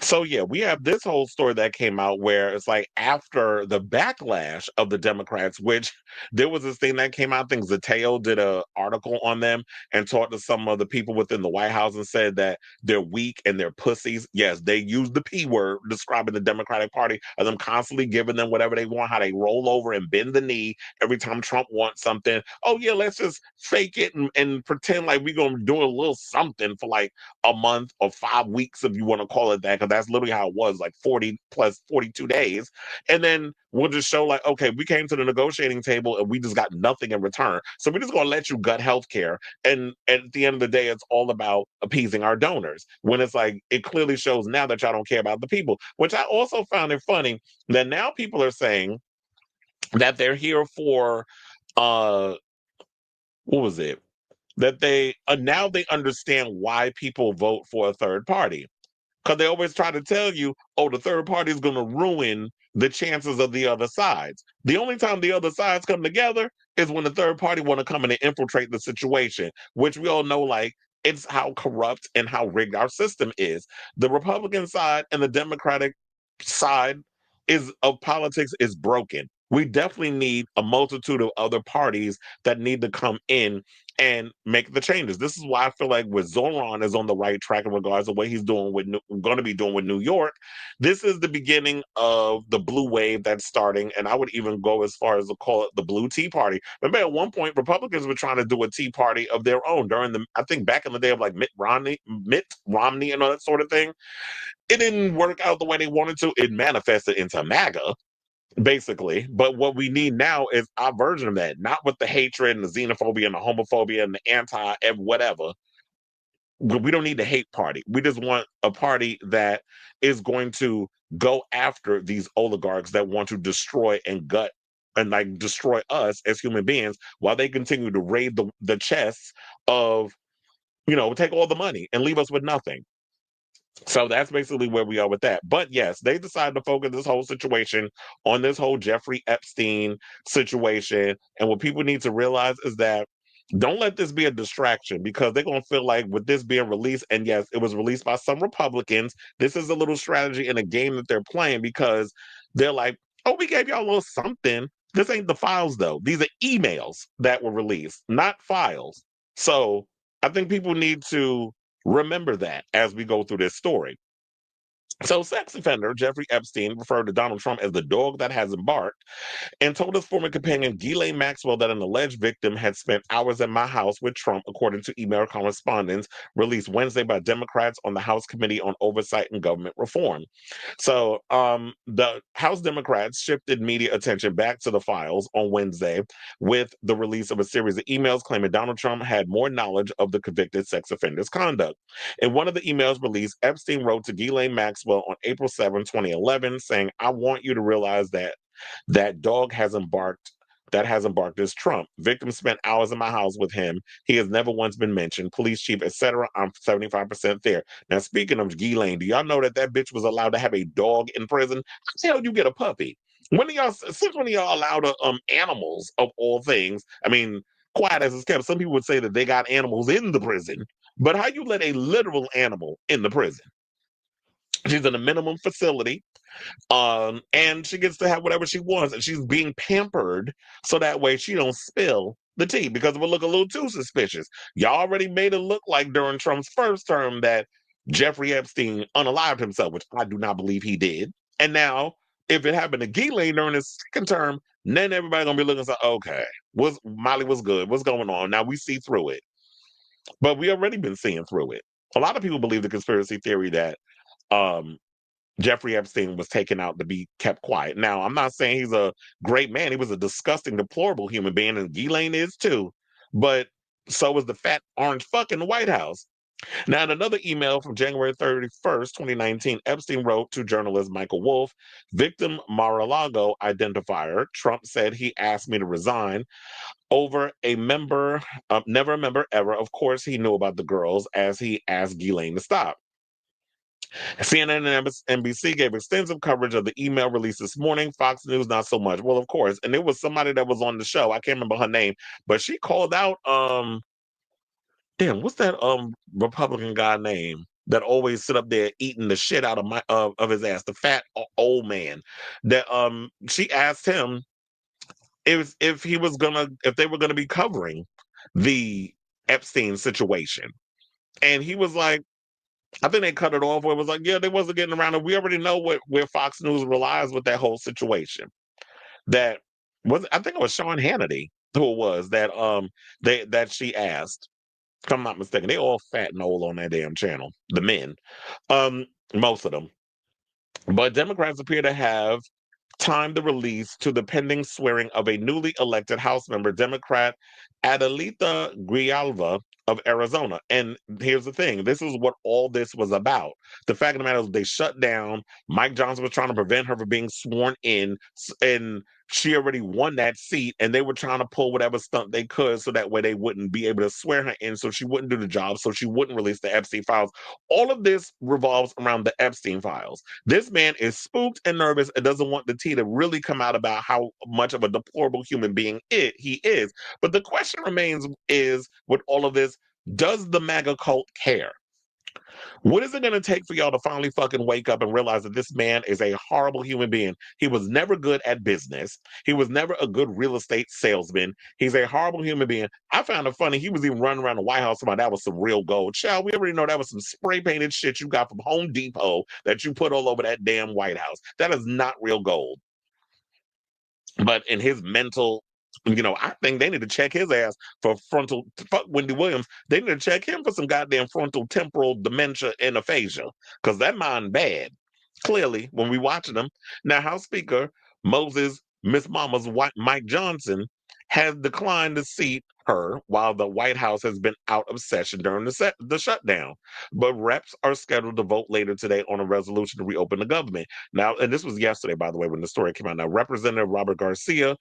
So yeah, we have this whole story that came out where it's like after the backlash of the Democrats, which there was this thing that came out. I think Zateo did a article on them and talked to some of the people within the White House and said that they're weak and they're pussies. Yes, they used the P word describing the Democratic Party of them constantly giving them whatever they want, how they roll over and bend the knee every time Trump wants something. Oh yeah, let's just fake it and pretend like we're gonna do a little something for like a month or 5 weeks, if you want to call it that, because that's literally how it was, like 40 plus 42 days. And then we'll just show, like, okay, we came to the negotiating table and we just got nothing in return. So we're just going to let you gut health care. And at the end of the day, it's all about appeasing our donors. When it's like, it clearly shows now that y'all don't care about the people, which I also found it funny that now people are saying that they're here for, uh, what was it? That they now they understand why people vote for a third party, because they always try to tell you, oh, the third party is going to ruin the chances of the other sides. The only time the other sides come together is when the third party want to come in and infiltrate the situation, which we all know, like, it's how corrupt and how rigged our system is. The Republican side and the Democratic side is of politics is broken. We definitely need a multitude of other parties that need to come in and make the changes. This is why I feel like with Zoran is on the right track in regards to what he's doing with going to be doing with New York. This is the beginning of the blue wave that's starting, and I would even go as far as to call it the blue tea party. Remember, at one point, Republicans were trying to do a tea party of their own during the, I think back in the day of like Mitt Romney, and all that sort of thing. It didn't work out the way they wanted to. It manifested into MAGA, basically. But what we need now is our version of that, not with the hatred and the xenophobia and the homophobia and the anti whatever. We don't need the hate party. We just want a party that is going to go after these oligarchs that want to destroy and gut and like destroy us as human beings while they continue to raid the chests of, take all the money and leave us with nothing. So that's basically where we are with that. But yes, they decided to focus this whole situation on this whole Jeffrey Epstein situation. And what people need to realize is that don't let this be a distraction, because they're going to feel like with this being released, and yes, it was released by some Republicans, this is a little strategy in a game that they're playing, because they're like, oh, we gave y'all a little something. This ain't the files, though. These are emails that were released, not files. So I think people need to remember that as we go through this story. So, sex offender Jeffrey Epstein referred to Donald Trump as the dog that has embarked and told his former companion Ghislaine Maxwell that an alleged victim had spent hours at my house with Trump, according to email correspondence released Wednesday by Democrats on the House Committee on Oversight and Government Reform. So, the House Democrats shifted media attention back to the files on Wednesday with the release of a series of emails claiming Donald Trump had more knowledge of the convicted sex offender's conduct. In one of the emails released, Epstein wrote to Ghislaine Maxwell on April 7, 2011, saying, I want you to realize that dog has embarked that has embarked as Trump. Victim spent hours in my house with him. He has never once been mentioned. Police chief, etc. I'm 75% there. Now, speaking of Ghislaine, do y'all know that that bitch was allowed to have a dog in prison? How the hell you get a puppy? Since when are y'all allowed animals of all things? I mean, quiet as it's kept, some people would say that they got animals in the prison, but how you let a literal animal in the prison? She's in a minimum facility, and she gets to have whatever she wants, and she's being pampered so that way she don't spill the tea, because it would look a little too suspicious. Y'all already made it look like during Trump's first term that Jeffrey Epstein unalived himself, which I do not believe he did. And now, if it happened to Ghislaine during his second term, then everybody gonna be looking like, okay, was Molly was good? What's going on? Now we see through it, but we already been seeing through it. A lot of people believe the conspiracy theory that um Jeffrey Epstein was taken out to be kept quiet. Now, I'm not saying he's a great man. He was a disgusting, deplorable human being, and Ghislaine is too. But so was the fat orange fuck in the White House. Now, in another email from January 31st, 2019, Epstein wrote to journalist Michael Wolff, victim Mar-a-Lago identifier. Trump said he asked me to resign over a member, never a member ever. Of course, he knew about the girls as he asked Ghislaine to stop. CNN and NBC gave extensive coverage of the email release this morning. Fox News, not so much. Well, of course. And there was somebody that was on the show. I can't remember her name, but she called out damn, what's that Republican guy name? that always sit up there eating the shit out of of his ass, the fat old man. That she asked him if he was gonna if they were gonna be covering the Epstein situation, and he was like, I think they cut it off where it was like, yeah, they wasn't getting around it. We already know where Fox News relies with that whole situation. That was, I think it was Sean Hannity who it was that she asked. If I'm not mistaken, they all fat and old on that damn channel. The men, um, most of them. But Democrats appear to have timed the release to the pending swearing of a newly elected House member, Democrat Adelita Grijalva of Arizona. And here's the thing, this is what all this was about. The fact of the matter is they shut down. Mike Johnson was trying to prevent her from being sworn in, and she already won that seat, and they were trying to pull whatever stunt they could so that way they wouldn't be able to swear her in, so she wouldn't do the job, so she wouldn't release the Epstein files. All of this revolves around the Epstein files. This man is spooked and nervous and doesn't want the tea to really come out about how much of a deplorable human being he is. But the question remains is, with all of this, does the MAGA cult care? What is it going to take for y'all to finally fucking wake up and realize that this man is a horrible human being? He was never good at business. He was never a good real estate salesman. He's a horrible human being. I found it funny. He was even running around the White House about that was some real gold. Child, we already know that was some spray painted shit you got from Home Depot that you put all over that damn White House. That is not real gold. But in his mental, I think they need to check his ass for frontal. Fuck Wendy Williams. They need to check him for some goddamn frontal temporal dementia and aphasia, because that mind bad. Clearly, when we watching them now, House Speaker Moses Miss Mama's Mike Johnson has declined to seat her while the White House has been out of session during the shutdown. But reps are scheduled to vote later today on a resolution to reopen the government. Now, and this was yesterday, by the way, when the story came out. Now, Representative Robert Garcia,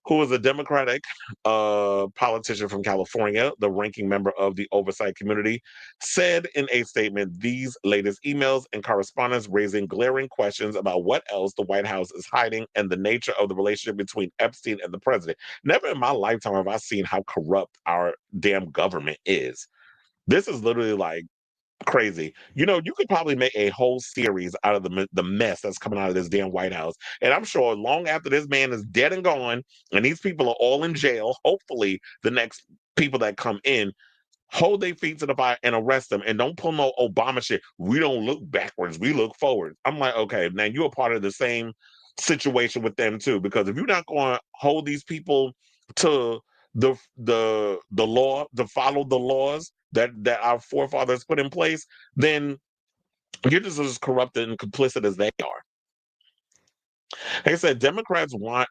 who is a Democratic politician from California, the ranking member of the Oversight Committee, said in a statement these latest emails and correspondence raising glaring questions about what else the White House is hiding and the nature of the relationship between Epstein and the president. Never in my lifetime have I seen how corrupt our damn government is. This is literally like crazy. You could probably make a whole series out of the mess that's coming out of this damn White House. And I'm sure long after this man is dead and gone, and these people are all in jail, hopefully the next people that come in hold their feet to the fire and arrest them, and don't pull no Obama shit. We don't look backwards, we look forward. I'm like, okay, now you're a part of the same situation with them too, because if you're not going to hold these people to the law, to follow the laws that our forefathers put in place, then you're just as corrupted and complicit as they are. Like I said, Democrats want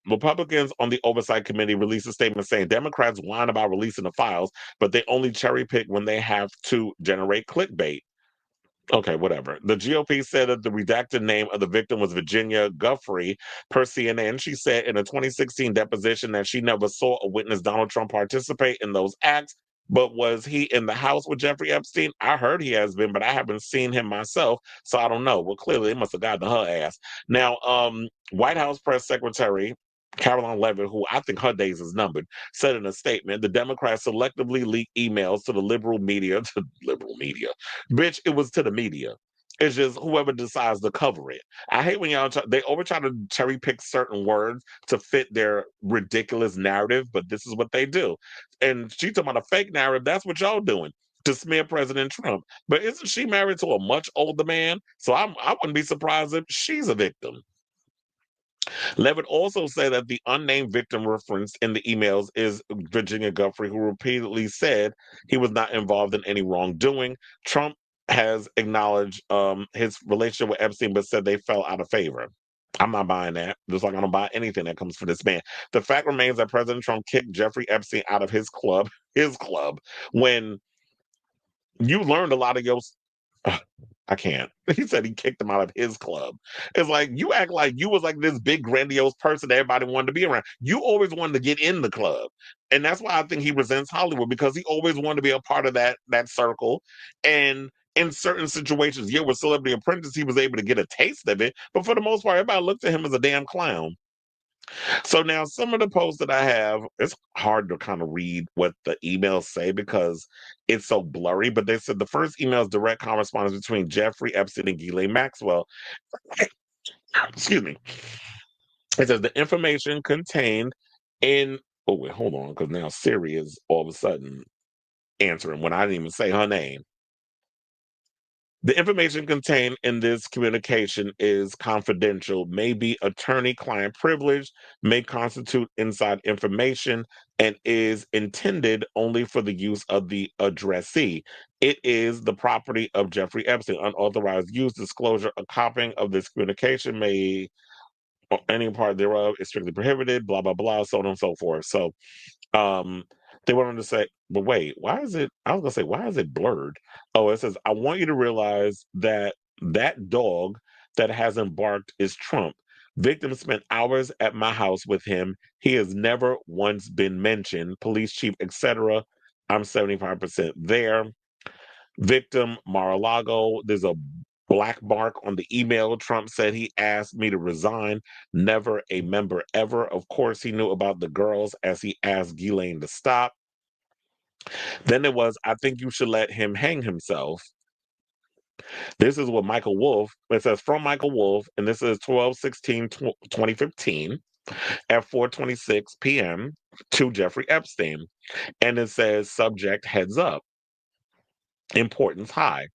Republicans on the Oversight Committee released a statement saying Democrats whine about releasing the files, but they only cherry pick when they have to generate clickbait. Okay, whatever. The GOP said that the redacted name of the victim was Virginia Guffrey. Per CNN, she said in a 2016 deposition that she never saw or witnessed Donald Trump participate in those acts. But was he in the house with Jeffrey Epstein? I heard he has been, but I haven't seen him myself, so I don't know. Well, clearly, they must have gotten her ass. Now, White House press secretary Caroline Levitt, who I think her days is numbered, said in a statement, the Democrats selectively leaked emails to the liberal media. Bitch, it was to the media. It's just whoever decides to cover it. I hate when they always try to cherry pick certain words to fit their ridiculous narrative, but this is what they do. And she talking about a fake narrative. That's what y'all doing to smear President Trump. But isn't she married to a much older man? So I wouldn't be surprised if she's a victim. Levitt also said that the unnamed victim referenced in the emails is Virginia Guffrey, who repeatedly said he was not involved in any wrongdoing. Trump has acknowledged his relationship with Epstein, but said they fell out of favor. I'm not buying that. Just like I don't buy anything that comes from this man. The fact remains that President Trump kicked Jeffrey Epstein out of his club, when you learned a lot of your. I can't. He said he kicked him out of his club. It's like you act like you was like this big grandiose person that everybody wanted to be around. You always wanted to get in the club, and that's why I think he resents Hollywood, because he always wanted to be a part of that circle. And in certain situations, yeah, with Celebrity Apprentice, he was able to get a taste of it, but for the most part, everybody looked at him as a damn clown. So now some of the posts that I have, it's hard to kind of read what the emails say because it's so blurry. But they said the first email is direct correspondence between Jeffrey Epstein and Ghislaine Maxwell. Excuse me. It says the information contained in. Oh wait, hold on, because now Siri is all of a sudden answering when I didn't even say her name. The information contained in this communication is confidential, may be attorney client privilege, may constitute inside information, and is intended only for the use of the addressee. It is the property of Jeffrey Epstein. Unauthorized use, disclosure, or copying of this communication may, or any part thereof, is strictly prohibited, blah, blah, blah, so on and so forth. So um, they went on to say, but wait, why is it? I was gonna say, why is it blurred? Oh, it says, I want you to realize that that dog that hasn't barked is Trump. Victim spent hours at my house with him. He has never once been mentioned. Police chief, etc. I'm 75% there. Victim Mar-a-Lago. There's a black mark on the email. Trump said he asked me to resign. Never a member ever. Of course, he knew about the girls as he asked Ghislaine to stop. Then it was, I think you should let him hang himself. This is what Michael Wolff, it says from Michael Wolff, and this is 12/16/2015 at 4:26 p.m. to Jeffrey Epstein. And it says subject heads up, importance high.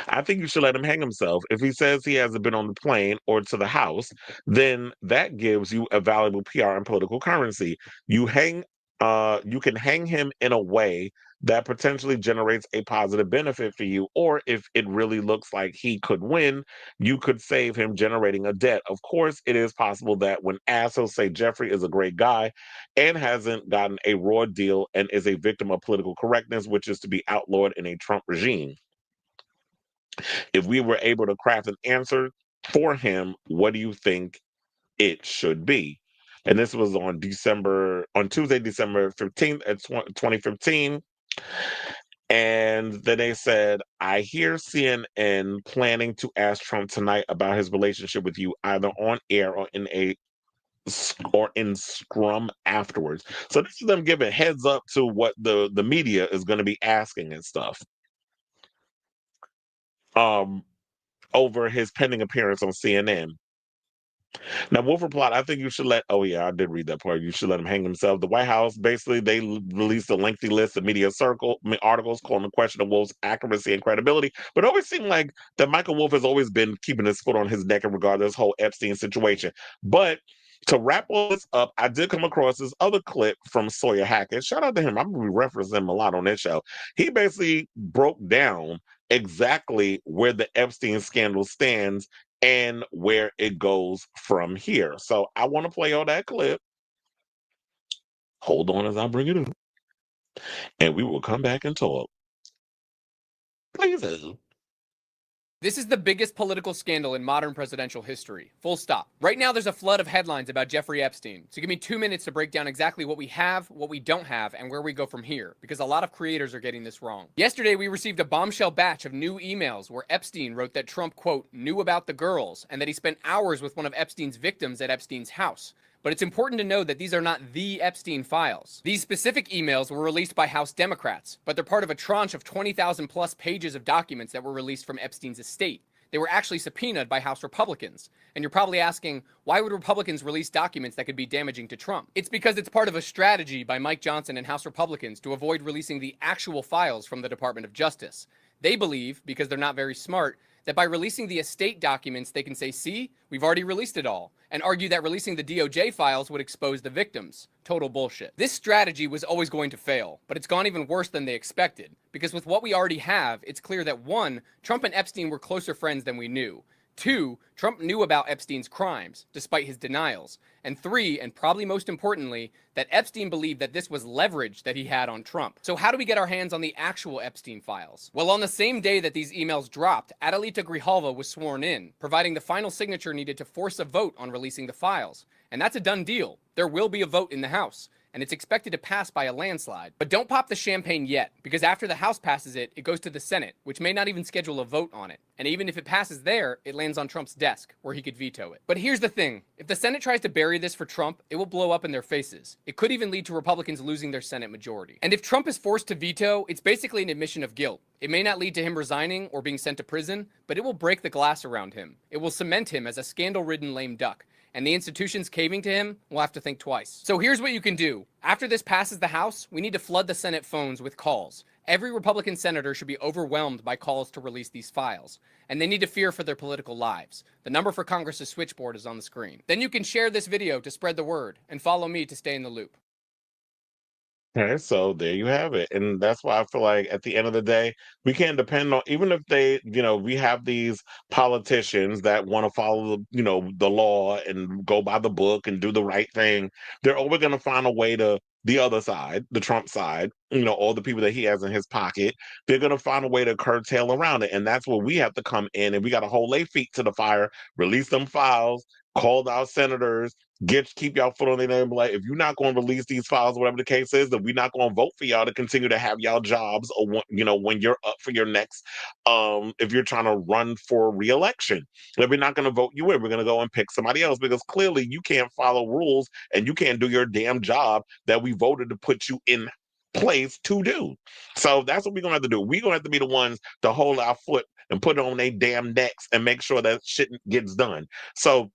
I think you should let him hang himself. If he says he hasn't been on the plane or to the house, then that gives you a valuable PR and political currency. You can hang him in a way that potentially generates a positive benefit for you. Or if it really looks like he could win, you could save him generating a debt. Of course, it is possible that when assholes say Jeffrey is a great guy and hasn't gotten a raw deal and is a victim of political correctness, which is to be outlawed in a Trump regime. If we were able to craft an answer for him, what do you think it should be? And this was on Tuesday, December 15th at 2015. And then they said, I hear CNN planning to ask Trump tonight about his relationship with you, either on air or in scrum afterwards. So this is them giving heads up to what the media is going to be asking and stuff. Um, over his pending appearance on CNN. Now, Wolf replied, I think you should let, oh, yeah, I did read that part. You should let him hang himself. The White House, basically, they released a lengthy list of articles calling the question of Wolf's accuracy and credibility. But it always seemed like that Michael Wolff has always been keeping his foot on his neck in regard to this whole Epstein situation. But to wrap all this up, I did come across this other clip from Sawyer Hackett. Shout out to him. I'm going to reference him a lot on this show. He basically broke down exactly where the Epstein scandal stands and where it goes from here. So I want to play all that clip. Hold on as I bring it up. And we will come back and talk. Please do. This is the biggest political scandal in modern presidential history. Full stop. Right now, there's a flood of headlines about Jeffrey Epstein. So give me 2 minutes to break down exactly what we have, what we don't have, and where we go from here, because a lot of creators are getting this wrong. Yesterday, we received a bombshell batch of new emails where Epstein wrote that Trump, quote, knew about the girls, and that he spent hours with one of Epstein's victims at Epstein's house. But it's important to know that these are not the Epstein files. These specific emails were released by House Democrats, but they're part of a tranche of 20,000 plus pages of documents that were released from Epstein's estate. They were actually subpoenaed by House Republicans. And you're probably asking, why would Republicans release documents that could be damaging to Trump? It's because it's part of a strategy by Mike Johnson and House Republicans to avoid releasing the actual files from the Department of Justice. They believe, because they're not very smart, that by releasing the estate documents, they can say, see, we've already released it all, and argue that releasing the DOJ files would expose the victims. Total bullshit. This strategy was always going to fail, but it's gone even worse than they expected, because with what we already have, it's clear that 1, Trump and Epstein were closer friends than we knew. 2, Trump knew about Epstein's crimes, despite his denials. And 3, and probably most importantly, that Epstein believed that this was leverage that he had on Trump. So how do we get our hands on the actual Epstein files? Well, on the same day that these emails dropped, Adelita Grijalva was sworn in, providing the final signature needed to force a vote on releasing the files. And that's a done deal. There will be a vote in the House. and it's expected to pass by a landslide. But don't pop the champagne yet, because after the House passes it, it goes to the Senate, which may not even schedule a vote on it. And even if it passes there, it lands on Trump's desk, where he could veto it. But here's the thing. If the Senate tries to bury this for Trump, it will blow up in their faces. It could even lead to Republicans losing their Senate majority. And if Trump is forced to veto, it's basically an admission of guilt. It may not lead to him resigning or being sent to prison, but it will break the glass around him. It will cement him as a scandal-ridden lame duck. And the institutions caving to him will have to think twice. So here's what you can do. After this passes the House, we need to flood the Senate phones with calls. Every Republican senator should be overwhelmed by calls to release these files. And they need to fear for their political lives. The number for Congress's switchboard is on the screen. Then you can share this video to spread the word, and follow me to stay in the loop. Okay, so there you have it. And that's why I feel like at the end of the day, we can't depend on, even if they, we have these politicians that want to follow the law and go by the book and do the right thing. They're always going to find a way to the other side, the Trump side, all the people that he has in his pocket, they're going to find a way to curtail around it. And that's where we have to come in, and we got to hold their feet to the fire, release them files, call our senators, keep y'all foot on their name. Like, if you're not going to release these files, whatever the case is, then we're not going to vote for y'all to continue to have y'all jobs, or when you're up for your next, if you're trying to run for re-election, then we're not going to vote you in. We're going to go and pick somebody else, because clearly you can't follow rules and you can't do your damn job that we voted to put you in place to do. So that's what we're gonna have to do. We're gonna have to be the ones to hold our foot and put it on their damn necks and make sure that shit gets done. So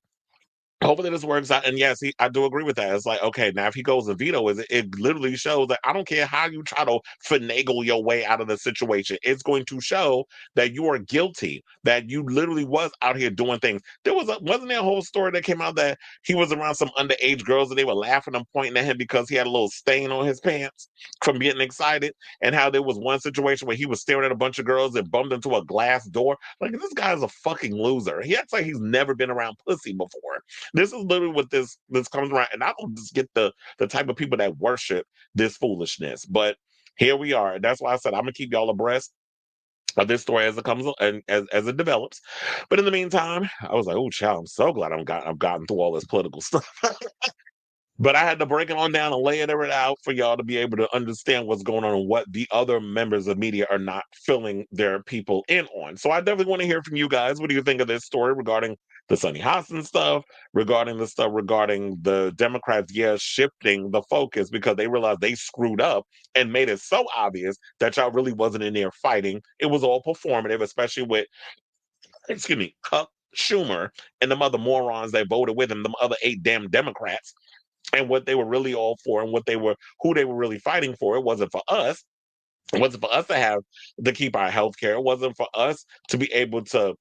hopefully this works out. And yes, I do agree with that. It's like, okay, now if he goes and veto, it literally shows that I don't care how you try to finagle your way out of the situation. It's going to show that you are guilty, that you literally was out here doing things. Wasn't there a whole story that came out that he was around some underage girls and they were laughing and pointing at him because he had a little stain on his pants from getting excited, and how there was one situation where he was staring at a bunch of girls and bumped into a glass door. Like, this guy's a fucking loser. He acts like he's never been around pussy before. This is literally what this comes around, and I don't just get the type of people that worship this foolishness. But here we are. That's why I said I'm gonna keep y'all abreast of this story as it comes and as it develops. But in the meantime, I was like, oh, child, I'm so glad I've gotten through all this political stuff. But I had to break it on down and lay it out for y'all to be able to understand what's going on and what the other members of media are not filling their people in on. So I definitely want to hear from you guys. What do you think of this story regarding the Sunny Hostin stuff, regarding the stuff regarding the Democrats, shifting the focus because they realized they screwed up and made it so obvious that y'all really wasn't in there fighting. It was all performative, especially with, excuse me, Schumer and the other morons that voted with him, the other 8 damn Democrats, and what they were really all for, and who they were really fighting for. It wasn't for us. It wasn't for us to keep our health care. It wasn't for us to be able to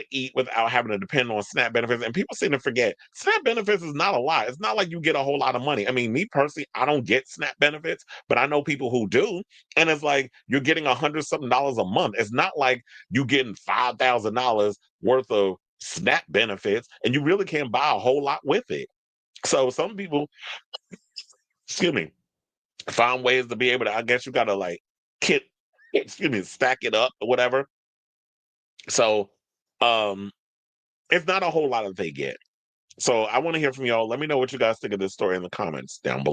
eat without having to depend on SNAP benefits. And people seem to forget SNAP benefits is not a lot. It's not like you get a whole lot of money. I mean, me personally, I don't get SNAP benefits, but I know people who do. And it's like you're getting $100-something a month. It's not like you getting $5,000 worth of SNAP benefits, and you really can't buy a whole lot with it. So some people, excuse me, find ways to be able to, I guess you gotta like kit, stack it up or whatever. So um it's not a whole lot that they get. So I want to hear from y'all. Let me know what you guys think of this story in the comments down below.